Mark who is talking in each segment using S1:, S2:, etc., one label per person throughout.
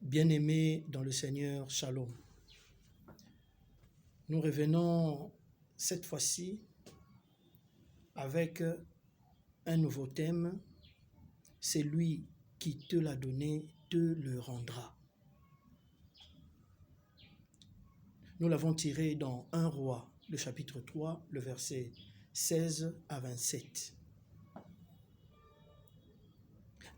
S1: Bien-aimés dans le Seigneur, Shalom. Nous revenons cette fois-ci avec un nouveau thème. C'est lui qui te l'a donné, te le rendra. Nous l'avons tiré dans 1 Roi, le chapitre 3, le verset 16 à 27.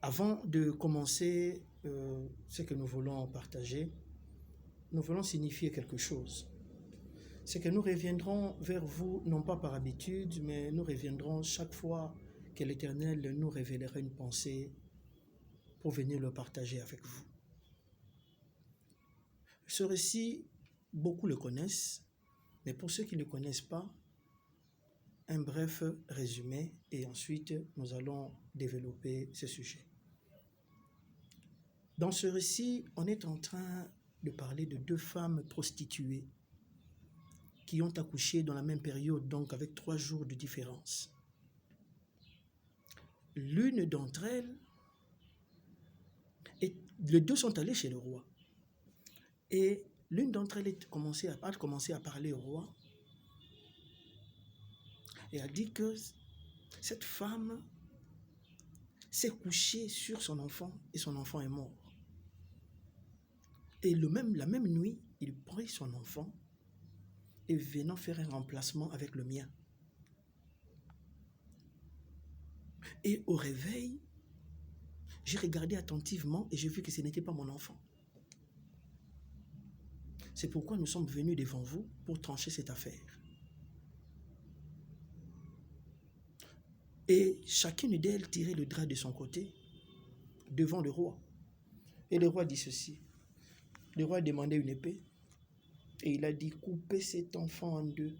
S1: Avant de commencer ce que nous voulons partager, nous voulons signifier quelque chose. C'est que nous reviendrons vers vous, non pas par habitude, mais nous reviendrons chaque fois que l'Éternel nous révélera une pensée pour venir le partager avec vous. Ce récit, beaucoup le connaissent, mais pour ceux qui ne le connaissent pas, un bref résumé et ensuite nous allons développer ce sujet. Dans ce récit, on est en train de parler de 2 femmes prostituées qui ont accouché dans la même période, donc avec 3 jours de différence. L'une d'entre elles, les 2 sont allées chez le roi. Et l'une d'entre elles a commencé à parler au roi et a dit que cette femme s'est couchée sur son enfant et son enfant est mort. Et la même nuit, il prit son enfant et venant faire un remplacement avec le mien. Et au réveil, j'ai regardé attentivement et j'ai vu que ce n'était pas mon enfant. C'est pourquoi nous sommes venus devant vous pour trancher cette affaire. Et chacune d'elles tirait le drap de son côté devant le roi. Et le roi dit ceci. Le roi a demandé une épée et il a dit coupez cet enfant en 2,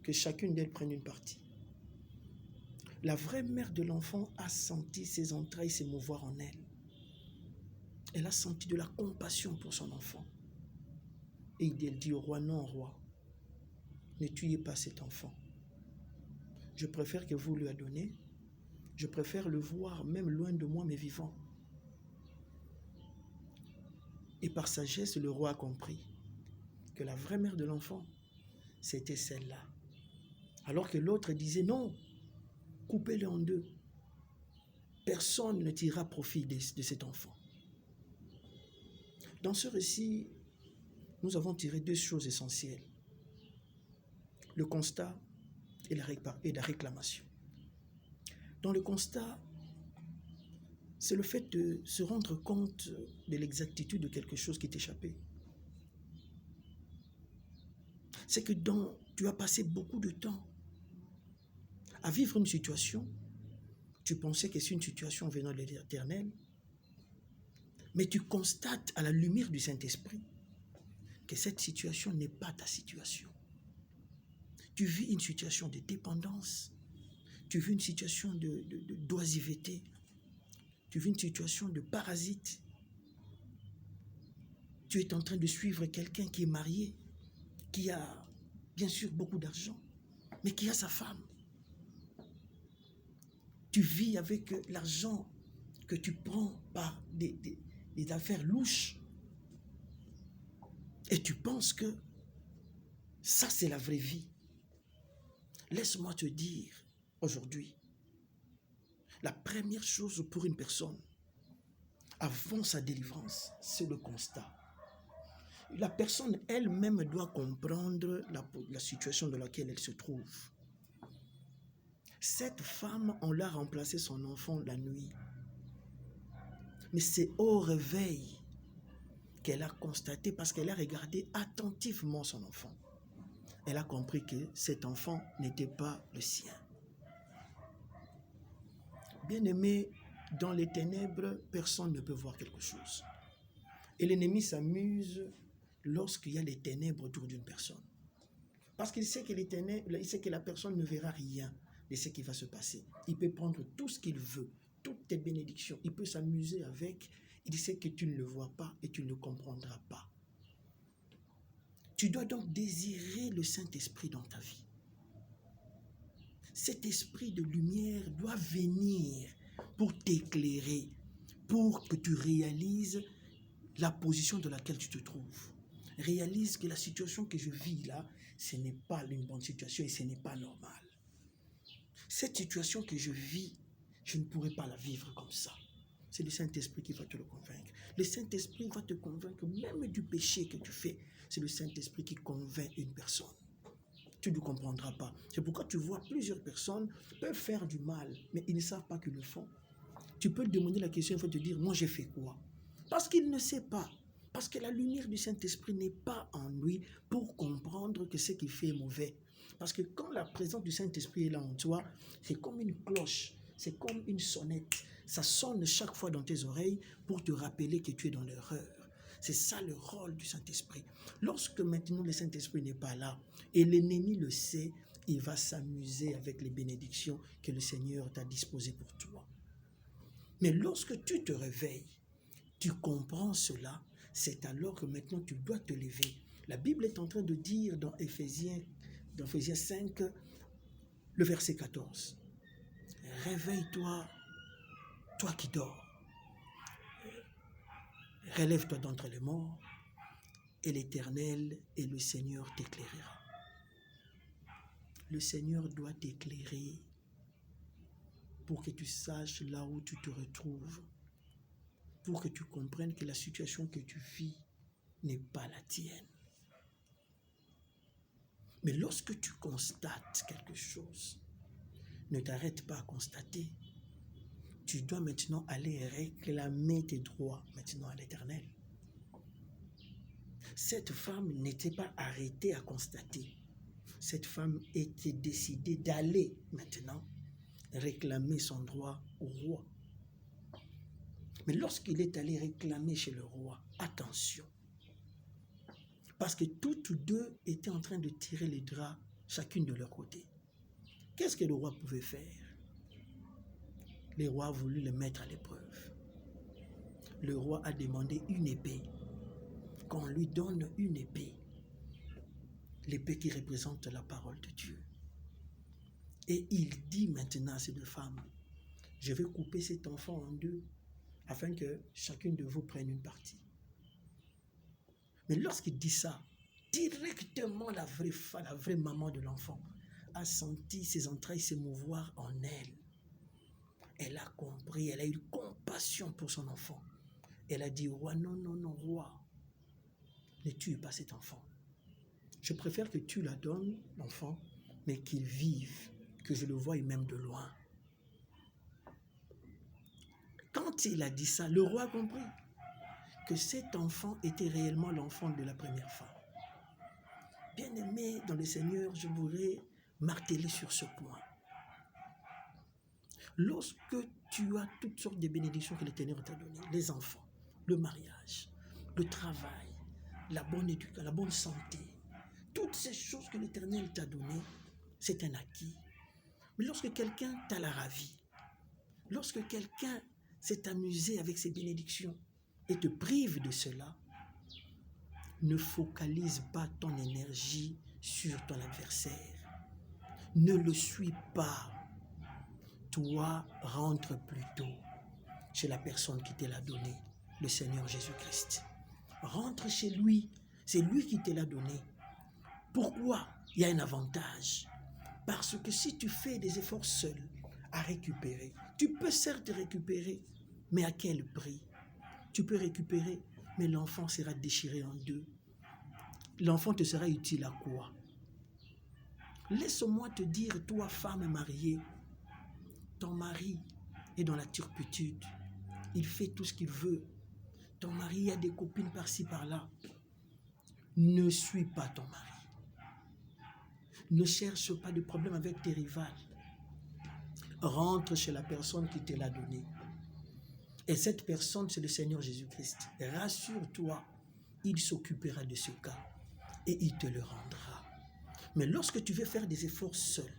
S1: que chacune d'elles prenne une partie. La vraie mère de l'enfant a senti ses entrailles s'émouvoir en elle. Elle a senti de la compassion pour son enfant. Et elle dit au roi, non roi, ne tuez pas cet enfant. Je préfère que vous lui la donnez. Je préfère le voir même loin de moi mais vivant. Et par sagesse, le roi a compris que la vraie mère de l'enfant, c'était celle-là. Alors que l'autre disait non, coupez-le en 2. Personne ne tirera profit de cet enfant. Dans ce récit, nous avons tiré 2 choses essentielles. Le constat et la réclamation. Dans le constat, c'est le fait de se rendre compte de l'exactitude de quelque chose qui t'échappait. C'est que tu as passé beaucoup de temps à vivre une situation, tu pensais que c'est une situation venant de l'Éternel, mais tu constates à la lumière du Saint-Esprit que cette situation n'est pas ta situation. Tu vis une situation de dépendance, tu vis une situation d'oisiveté, tu vis une situation de parasite. Tu es en train de suivre quelqu'un qui est marié, qui a bien sûr beaucoup d'argent, mais qui a sa femme. Tu vis avec l'argent que tu prends par des affaires louches. Et tu penses que ça, c'est la vraie vie. Laisse-moi te dire aujourd'hui, la première chose pour une personne, avant sa délivrance, c'est le constat. La personne elle-même doit comprendre la situation dans laquelle elle se trouve. Cette femme, on l'a remplacé son enfant la nuit. Mais c'est au réveil qu'elle a constaté, parce qu'elle a regardé attentivement son enfant. Elle a compris que cet enfant n'était pas le sien. Bien-aimé, dans les ténèbres, personne ne peut voir quelque chose. Et l'ennemi s'amuse lorsqu'il y a les ténèbres autour d'une personne. Parce qu'il sait que il sait que la personne ne verra rien de ce qui va se passer. Il peut prendre tout ce qu'il veut, toutes tes bénédictions. Il peut s'amuser avec. Il sait que tu ne le vois pas et tu ne le comprendras pas. Tu dois donc désirer le Saint-Esprit dans ta vie. Cet esprit de lumière doit venir pour t'éclairer, pour que tu réalises la position dans laquelle tu te trouves. Réalise que la situation que je vis là, ce n'est pas une bonne situation et ce n'est pas normal. Cette situation que je vis, je ne pourrais pas la vivre comme ça. C'est le Saint-Esprit qui va te le convaincre. Le Saint-Esprit va te convaincre même du péché que tu fais. C'est le Saint-Esprit qui convainc une personne. Tu ne comprendras pas. C'est pourquoi tu vois plusieurs personnes peuvent faire du mal, mais ils ne savent pas qu'ils le font. Tu peux te demander la question, il faut te dire, moi j'ai fait quoi? Parce qu'il ne sait pas. Parce que la lumière du Saint-Esprit n'est pas en lui pour comprendre que ce qu'il fait est mauvais. Parce que quand la présence du Saint-Esprit est là en toi, c'est comme une cloche, c'est comme une sonnette. Ça sonne chaque fois dans tes oreilles pour te rappeler que tu es dans l'erreur. C'est ça le rôle du Saint-Esprit. Lorsque maintenant le Saint-Esprit n'est pas là, et l'ennemi le sait, il va s'amuser avec les bénédictions que le Seigneur t'a disposées pour toi. Mais lorsque tu te réveilles, tu comprends cela, c'est alors que maintenant tu dois te lever. La Bible est en train de dire dans Éphésiens 5, le verset 14. Réveille-toi, toi qui dors. Relève-toi d'entre les morts, et l'Éternel et le Seigneur t'éclairera. Le Seigneur doit t'éclairer pour que tu saches là où tu te retrouves, pour que tu comprennes que la situation que tu vis n'est pas la tienne. Mais lorsque tu constates quelque chose, ne t'arrête pas à constater. Tu dois maintenant aller réclamer tes droits maintenant à l'Éternel. Cette femme n'était pas arrêtée à constater. Cette femme était décidée d'aller maintenant réclamer son droit au roi. Mais lorsqu'il est allé réclamer chez le roi, attention, parce que toutes deux étaient en train de tirer les draps, chacune de leur côté. Qu'est-ce que le roi pouvait faire? Le roi a voulu le mettre à l'épreuve. Le roi a demandé une épée. Qu'on lui donne une épée. L'épée qui représente la parole de Dieu. Et il dit maintenant à ces deux femmes, je vais couper cet enfant en deux, afin que chacune de vous prenne une partie. Mais lorsqu'il dit ça, directement la vraie maman de l'enfant a senti ses entrailles s'émouvoir en elle. Elle a compris, elle a eu compassion pour son enfant. Elle a dit au roi, non, non, non, roi, ne tue pas cet enfant. Je préfère que tu la donnes, l'enfant, mais qu'il vive, que je le voie même de loin. Quand il a dit ça, le roi a compris que cet enfant était réellement l'enfant de la première femme. Bien-aimé dans le Seigneur, je voudrais marteler sur ce point. Lorsque tu as toutes sortes de bénédictions que l'Éternel t'a données, les enfants, le mariage, le travail, la bonne éducation, la bonne santé, toutes ces choses que l'Éternel t'a données, c'est un acquis. Mais lorsque quelqu'un t'a la ravie, lorsque quelqu'un s'est amusé avec ses bénédictions et te prive de cela, ne focalise pas ton énergie sur ton adversaire. Ne le suis pas. Toi, rentre plutôt chez la personne qui te l'a donné, le Seigneur Jésus-Christ. Rentre chez lui, c'est lui qui te l'a donné. Pourquoi? Il y a un avantage. Parce que si tu fais des efforts seul à récupérer, tu peux certes récupérer, mais à quel prix? Tu peux récupérer, mais l'enfant sera déchiré en deux. L'enfant te sera utile à quoi? Laisse-moi te dire, toi, femme mariée, ton mari est dans la turpitude. Il fait tout ce qu'il veut. Ton mari a des copines par-ci, par-là. Ne suis pas ton mari. Ne cherche pas de problème avec tes rivales. Rentre chez la personne qui te l'a donné. Et cette personne, c'est le Seigneur Jésus-Christ. Rassure-toi, il s'occupera de ce cas et il te le rendra. Mais lorsque tu veux faire des efforts seul,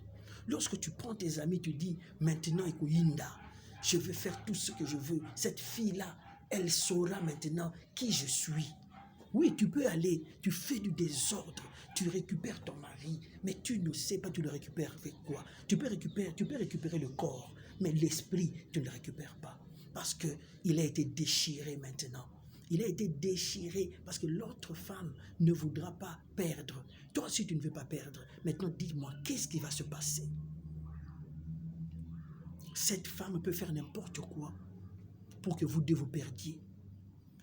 S1: lorsque tu prends tes amis, tu dis, maintenant, Ekoyinda, je vais faire tout ce que je veux. Cette fille-là, elle saura maintenant qui je suis. Oui, tu peux aller, tu fais du désordre, tu récupères ton mari, mais tu ne sais pas, tu le récupères avec quoi? Tu peux récupérer le corps, mais l'esprit, tu ne le récupères pas. Parce qu'il a été déchiré maintenant. Il a été déchiré parce que l'autre femme ne voudra pas perdre. Toi aussi, tu ne veux pas perdre. Maintenant, dis-moi, qu'est-ce qui va se passer? Cette femme peut faire n'importe quoi pour que vous deux vous perdiez.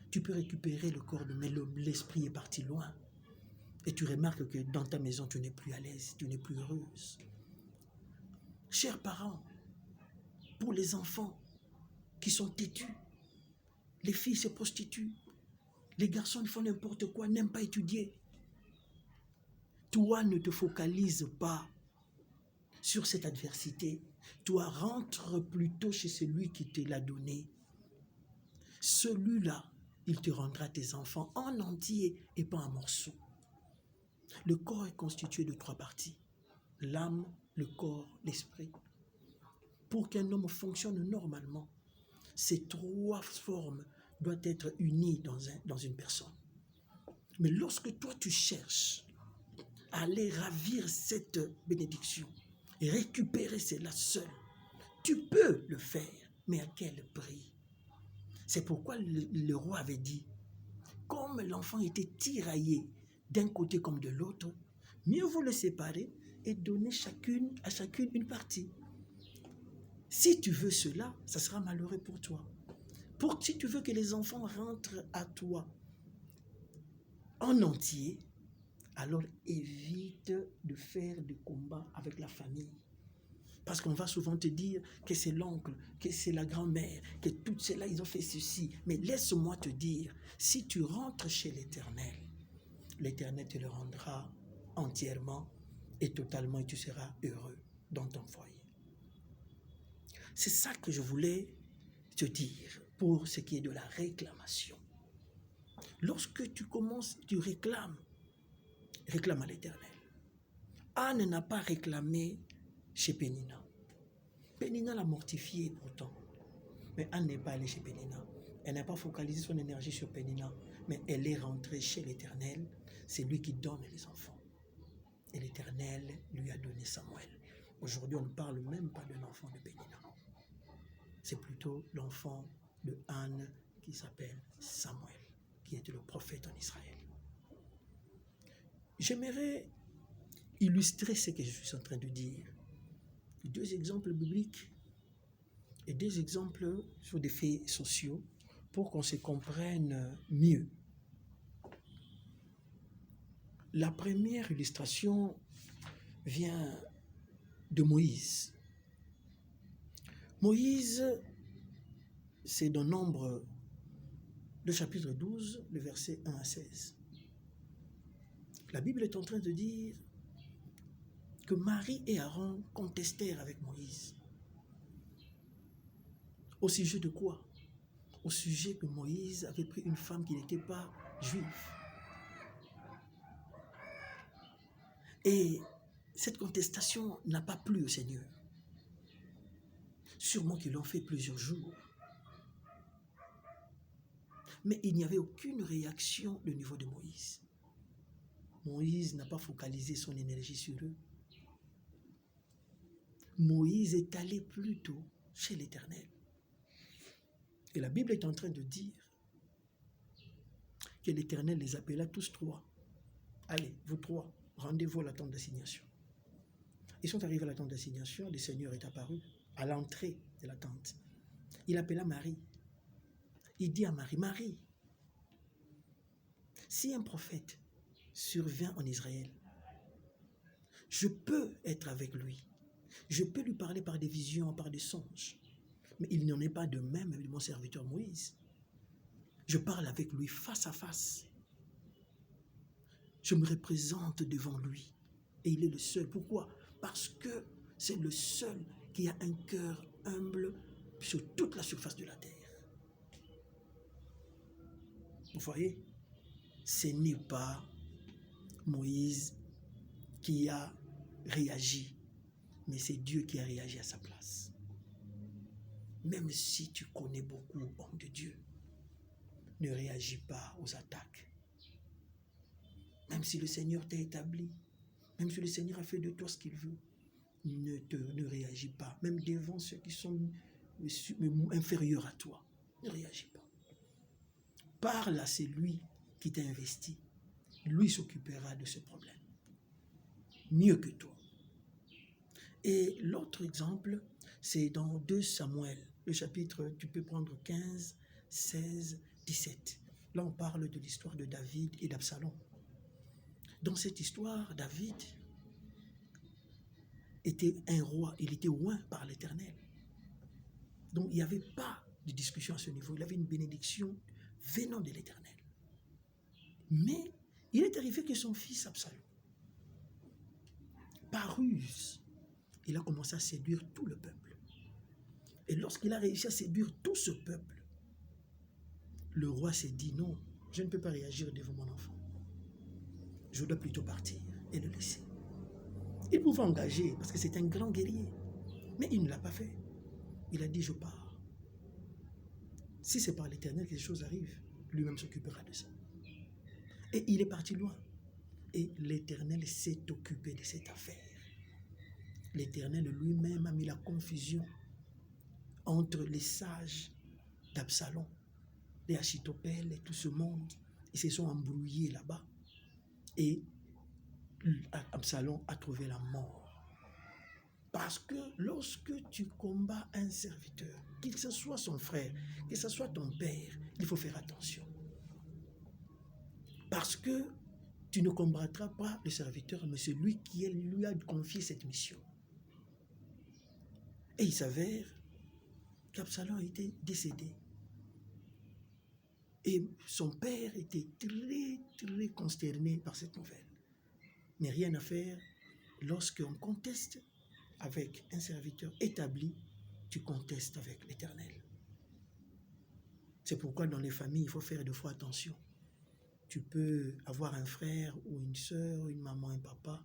S1: Tu peux récupérer le corps, mais l'esprit est parti loin. Et tu remarques que dans ta maison, tu n'es plus à l'aise, tu n'es plus heureuse. Chers parents, pour les enfants qui sont têtus, les filles se prostituent, les garçons font n'importe quoi, n'aiment pas étudier. Toi, ne te focalise pas sur cette adversité. Toi, rentre plutôt chez celui qui te l'a donné. Celui-là, il te rendra tes enfants en entier et pas en morceaux. Le corps est constitué de 3 parties. L'âme, le corps, l'esprit. Pour qu'un homme fonctionne normalement, ces 3 formes doivent être unies dans une personne. Mais lorsque toi tu cherches à aller ravir cette bénédiction et récupérer cela seul, tu peux le faire, mais à quel prix? C'est pourquoi le roi avait dit, comme l'enfant était tiraillé d'un côté comme de l'autre, mieux vaut le séparer et donner à chacune une partie. Si tu veux cela, ça sera malheureux pour toi. Si tu veux que les enfants rentrent à toi en entier, alors évite de faire des combats avec la famille. Parce qu'on va souvent te dire que c'est l'oncle, que c'est la grand-mère, que tout cela, ils ont fait ceci. Mais laisse-moi te dire, si tu rentres chez l'Éternel, l'Éternel te le rendra entièrement et totalement et tu seras heureux dans ton foyer. C'est ça que je voulais te dire pour ce qui est de la réclamation. Lorsque tu commences, tu réclame à l'Éternel. Anne n'a pas réclamé chez Pénina. Pénina l'a mortifiée pourtant. Mais Anne n'est pas allée chez Pénina. Elle n'a pas focalisé son énergie sur Pénina. Mais elle est rentrée chez l'Éternel. C'est lui qui donne les enfants. Et l'Éternel lui a donné Samuel. Aujourd'hui, on ne parle même pas d'un enfant de Pénina. C'est plutôt l'enfant de Anne qui s'appelle Samuel, qui était le prophète en Israël. J'aimerais illustrer ce que je suis en train de dire. 2 exemples bibliques et 2 exemples sur des faits sociaux pour qu'on se comprenne mieux. La première illustration vient de Moïse. Moïse, c'est dans Nombre, le chapitre 12, le verset 1 à 16. La Bible est en train de dire que Marie et Aaron contestèrent avec Moïse. Au sujet de quoi? Au sujet que Moïse avait pris une femme qui n'était pas juive. Et cette contestation n'a pas plu au Seigneur. Sûrement qu'ils l'ont fait plusieurs jours. Mais il n'y avait aucune réaction au niveau de Moïse. Moïse n'a pas focalisé son énergie sur eux. Moïse est allé plutôt chez l'Éternel. Et la Bible est en train de dire que l'Éternel les appela tous 3. Allez, vous 3, rendez-vous à la tente d'assignation. Ils sont arrivés à la tente d'assignation, le Seigneur est apparu à l'entrée de la tente. Il appela Marie. Il dit à Marie, Marie, si un prophète survient en Israël, je peux être avec lui. Je peux lui parler par des visions, par des songes. Mais il n'en est pas de même avec mon serviteur Moïse. Je parle avec lui face à face. Je me représente devant lui. Et il est le seul. Pourquoi? Parce que c'est le seul qui a un cœur humble sur toute la surface de la terre. Vous voyez? Ce n'est pas Moïse qui a réagi, mais c'est Dieu qui a réagi à sa place. Même si tu connais beaucoup, homme de Dieu, ne réagis pas aux attaques. Même si le Seigneur t'a établi, même si le Seigneur a fait de toi ce qu'il veut, ne réagis pas. Même devant ceux qui sont inférieurs à toi, ne réagis pas. parle à celui qui t'a investi. Lui s'occupera de ce problème. Mieux que toi. Et l'autre exemple, c'est dans 2 Samuel, le chapitre, tu peux prendre 15, 16, 17. Là, on parle de l'histoire de David et d'Absalom. Dans cette histoire, David était un roi, il était oint par l'Éternel. Donc, il n'y avait pas de discussion à ce niveau. Il avait une bénédiction venant de l'Éternel. Mais il est arrivé que son fils Absalom, par ruse, il a commencé à séduire tout le peuple. Et lorsqu'il a réussi à séduire tout ce peuple, le roi s'est dit non, je ne peux pas réagir devant mon enfant. Je dois plutôt partir et le laisser. Il pouvait engager parce que c'est un grand guerrier. Mais il ne l'a pas fait. Il a dit je pars. Si c'est par l'Éternel que les choses arrivent, lui-même s'occupera de ça. Et il est parti loin. Et l'Éternel s'est occupé de cette affaire. L'Éternel lui-même a mis la confusion entre les sages d'Absalom, les Achitophel et tout ce monde. Ils se sont embrouillés là-bas. Et Absalom a trouvé la mort. Parce que lorsque tu combats un serviteur, qu'il ce soit son frère, que ce soit ton père, il faut faire attention. Parce que tu ne combattras pas le serviteur, mais celui qui lui a confié cette mission. Et il s'avère qu'Absalom a été décédé. Et son père était très, très consterné par cette nouvelle. Mais rien à faire, lorsqu'on conteste avec un serviteur établi, tu contestes avec l'Éternel. C'est pourquoi dans les familles, il faut faire 2 fois attention. Tu peux avoir un frère ou une sœur, une maman, un papa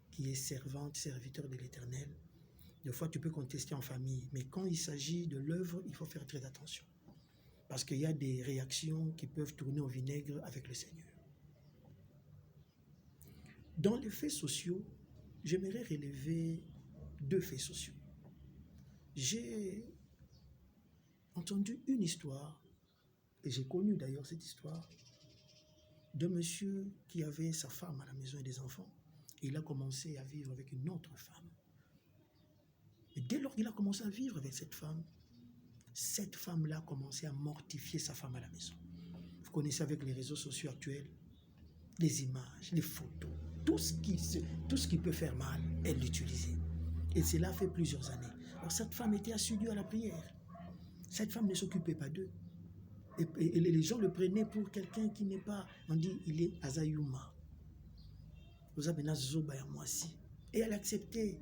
S1: qui est servante, serviteur de l'Éternel. 2 fois, tu peux contester en famille. Mais quand il s'agit de l'œuvre, il faut faire très attention. Parce qu'il y a des réactions qui peuvent tourner au vinaigre avec le Seigneur. Dans les faits sociaux, j'aimerais relever 2 faits sociaux. J'ai entendu une histoire, et j'ai connu d'ailleurs cette histoire, d'un monsieur qui avait sa femme à la maison et des enfants, et il a commencé à vivre avec une autre femme. Et dès lors qu'il a commencé à vivre avec cette femme-là a commencé à mortifier sa femme à la maison. Vous connaissez avec les réseaux sociaux actuels, les images, les photos, tout ce qui peut faire mal, elle l'utilisait. Et cela fait plusieurs années. Alors cette femme était assidue à la prière. Cette femme ne s'occupait pas d'eux. Et les gens le prenaient pour quelqu'un qui n'est pas, on dit, il est Azayuma. Et elle acceptait.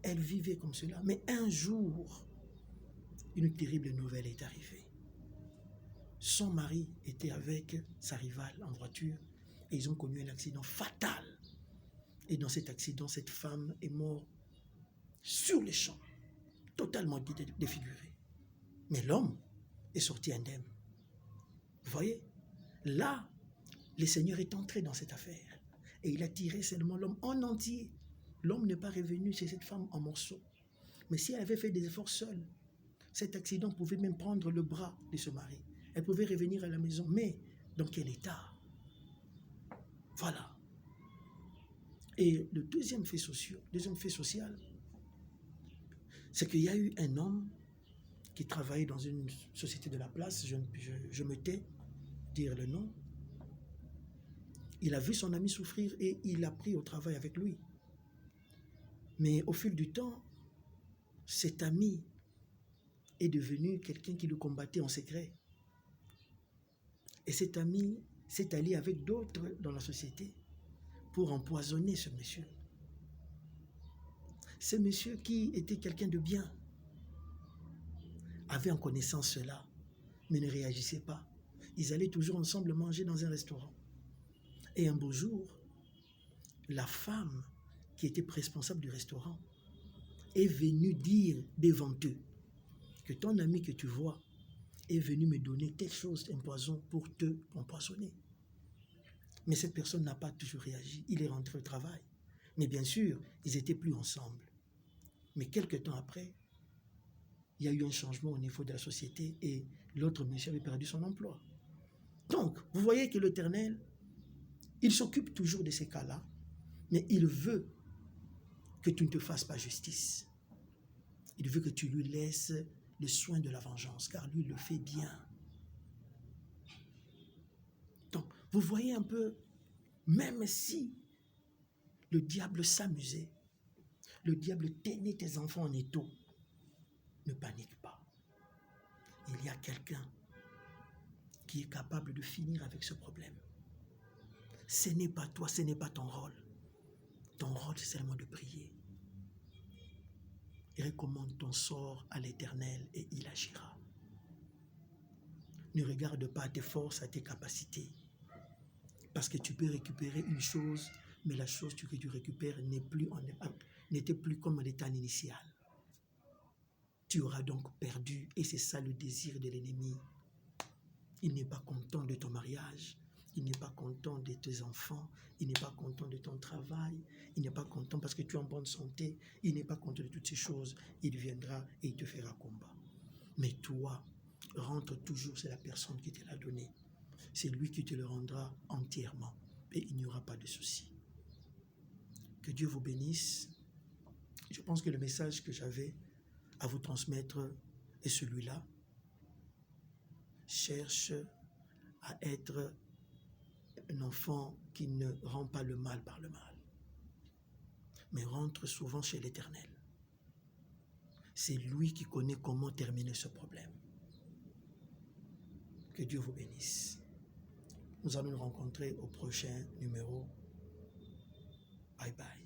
S1: Elle vivait comme cela. Mais un jour, une terrible nouvelle est arrivée. Son mari était avec sa rivale en voiture et ils ont connu un accident fatal. Et dans cet accident, cette femme est morte sur les champs, totalement défigurée. Mais l'homme est sorti indemne. Vous voyez, là, le Seigneur est entré dans cette affaire et il a tiré seulement l'homme en entier. L'homme n'est pas revenu chez cette femme en morceaux. Mais si elle avait fait des efforts seule, cet accident pouvait même prendre le bras de ce mari. Elle pouvait revenir à la maison, mais dans quel état? Voilà. Et le deuxième fait social, c'est qu'il y a eu un homme qui travaillait dans une société de la place, je me tais, dire le nom. Il a vu son ami souffrir et il l'a pris au travail avec lui. Mais au fil du temps, cet ami est devenu quelqu'un qui le combattait en secret. Et cet ami s'est allié avec d'autres dans la société pour empoisonner ce monsieur. Ce monsieur qui était quelqu'un de bien avait en connaissance cela, mais ne réagissait pas. Ils allaient toujours ensemble manger dans un restaurant. Et un beau jour, la femme qui était responsable du restaurant est venue dire devant eux que ton ami que tu vois est venu me donner telle chose, un poison pour te empoisonner. Mais cette personne n'a pas toujours réagi. Il est rentré au travail. Mais bien sûr, ils n'étaient plus ensemble. Mais quelques temps après, il y a eu un changement au niveau de la société et l'autre monsieur avait perdu son emploi. Donc, vous voyez que l'Éternel, il s'occupe toujours de ces cas-là, mais il veut que tu ne te fasses pas justice. Il veut que tu lui laisses le soin de la vengeance, car lui, il le fait bien. Donc, vous voyez un peu, même si le diable s'amusait, le diable tenait tes enfants en étau, ne panique pas. Il y a quelqu'un qui est capable de finir avec ce problème. Ce n'est pas toi, ce n'est pas ton rôle. Ton rôle, c'est seulement de prier. Et recommande ton sort à l'Éternel et il agira. Ne regarde pas à tes forces, à tes capacités. Parce que tu peux récupérer une chose, mais la chose que tu récupères n'était plus comme à l'état initial. Tu auras donc perdu, et c'est ça le désir de l'ennemi. Il n'est pas content de ton mariage, il n'est pas content de tes enfants, il n'est pas content de ton travail, il n'est pas content parce que tu es en bonne santé, il n'est pas content de toutes ces choses. Il viendra et il te fera combat. Mais toi, rentre toujours, c'est la personne qui te l'a donné. C'est lui qui te le rendra entièrement et il n'y aura pas de souci. Que Dieu vous bénisse. Je pense que le message que j'avais à vous transmettre est celui-là. Cherche à être un enfant qui ne rend pas le mal par le mal, mais rentre souvent chez l'Éternel. C'est lui qui connaît comment terminer ce problème. Que Dieu vous bénisse. Nous allons nous rencontrer au prochain numéro. Bye bye.